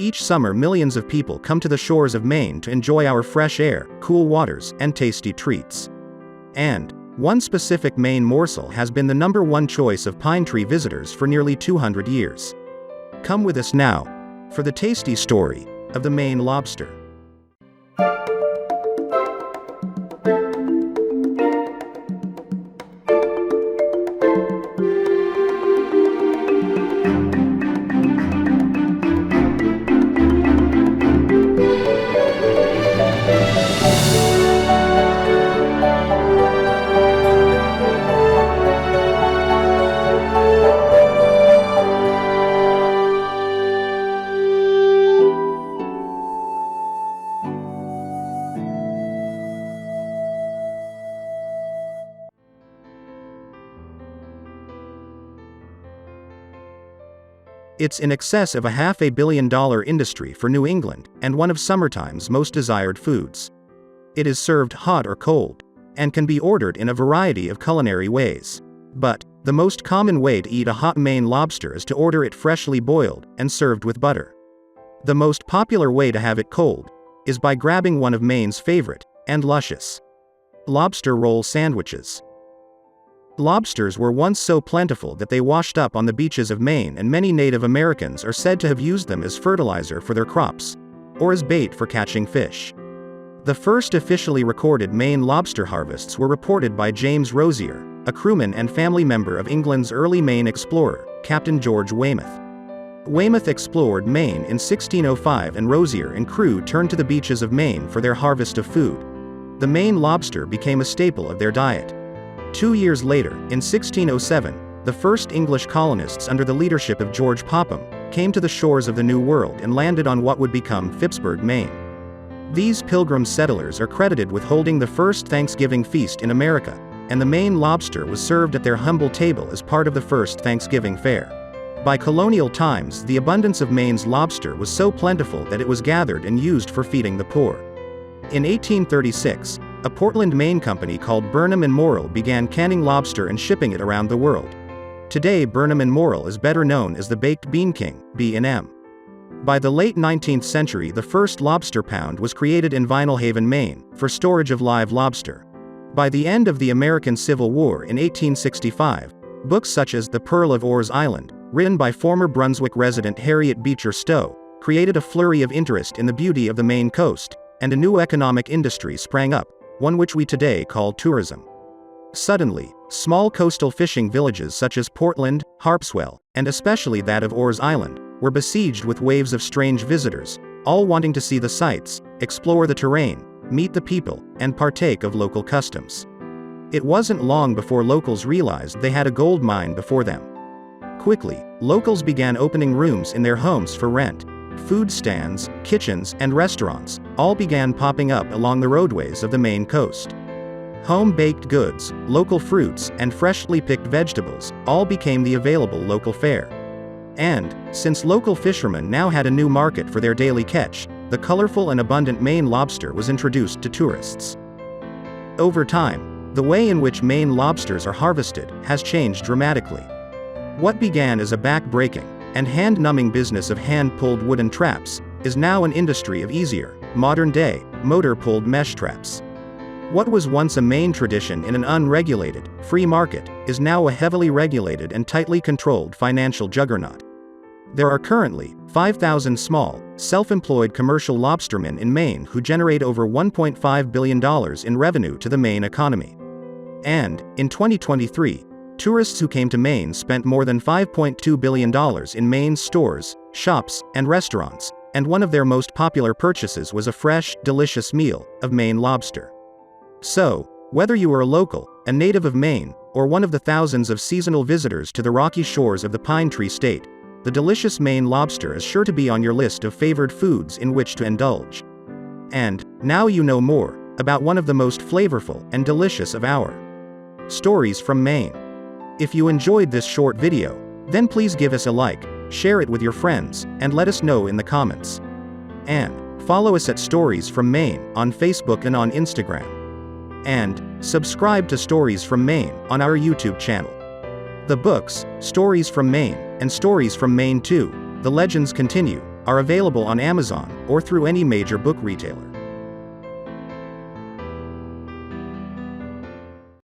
Each summer millions of people come to the shores of Maine to enjoy our fresh air, cool waters, and tasty treats. And one specific Maine morsel has been the #1 choice of pine tree visitors for nearly 200 years. Come with us now for the tasty story of the Maine lobster. It's in excess of a $500 million industry for New England, and one of summertime's most desired foods. It is served hot or cold, and can be ordered in a variety of culinary ways. But the most common way to eat a hot Maine lobster is to order it freshly boiled and served with butter. The most popular way to have it cold is by grabbing one of Maine's favorite and luscious lobster roll sandwiches. Lobsters were once so plentiful that they washed up on the beaches of Maine, and many Native Americans are said to have used them as fertilizer for their crops, or as bait for catching fish. The first officially recorded Maine lobster harvests were reported by James Rosier, a crewman and family member of England's early Maine explorer, Captain George Weymouth. Weymouth explored Maine in 1605, and Rosier and crew turned to the beaches of Maine for their harvest of food. The Maine lobster became a staple of their diet. 2 years later, in 1607, the first English colonists under the leadership of George Popham came to the shores of the New World and landed on what would become Phippsburg, Maine. These pilgrim settlers are credited with holding the first Thanksgiving feast in America, and the Maine lobster was served at their humble table as part of the first Thanksgiving fare. By colonial times, the abundance of Maine's lobster was so plentiful that it was gathered and used for feeding the poor. In 1836, a Portland, Maine company called Burnham and Morrill began canning lobster and shipping it around the world. Today, Burnham and Morrill is better known as the Baked Bean King, B&M. By the late 19th century, the first lobster pound was created in Vinalhaven, Maine, for storage of live lobster. By the end of the American Civil War in 1865, books such as The Pearl of Orr's Island, written by former Brunswick resident Harriet Beecher Stowe, created a flurry of interest in the beauty of the Maine coast, and a new economic industry sprang up, one which we today call tourism. Suddenly, small coastal fishing villages such as Portland, Harpswell, and especially that of Orr's Island, were besieged with waves of strange visitors, all wanting to see the sights, explore the terrain, meet the people, and partake of local customs. It wasn't long before locals realized they had a gold mine before them. Quickly, locals began opening rooms in their homes for rent. Food stands, kitchens, and restaurants all began popping up along the roadways of the Maine coast. Home-baked goods, local fruits, and freshly picked vegetables all became the available local fare. And, since local fishermen now had a new market for their daily catch, the colorful and abundant Maine lobster was introduced to tourists. Over time, the way in which Maine lobsters are harvested has changed dramatically. What began as a back-breaking and hand-numbing business of hand-pulled wooden traps is now an industry of easier, modern-day, motor-pulled mesh traps. What was once a Maine tradition in an unregulated, free market, is now a heavily regulated and tightly controlled financial juggernaut. There are currently 5,000 small, self-employed commercial lobstermen in Maine who generate over $1.5 billion in revenue to the Maine economy. And, in 2023, tourists who came to Maine spent more than $5.2 billion in Maine's stores, shops, and restaurants, and one of their most popular purchases was a fresh, delicious meal of Maine lobster. So, whether you are a local, a native of Maine, or one of the thousands of seasonal visitors to the rocky shores of the Pine Tree State, the delicious Maine lobster is sure to be on your list of favored foods in which to indulge. And, now you know more about one of the most flavorful and delicious of our stories from Maine. If you enjoyed this short video, then please give us a like, share it with your friends, and let us know in the comments. And follow us at Stories from Maine on Facebook and on Instagram. And subscribe to Stories from Maine on our YouTube channel. The books, Stories from Maine, and Stories from Maine 2, The Legends Continue, are available on Amazon or through any major book retailer.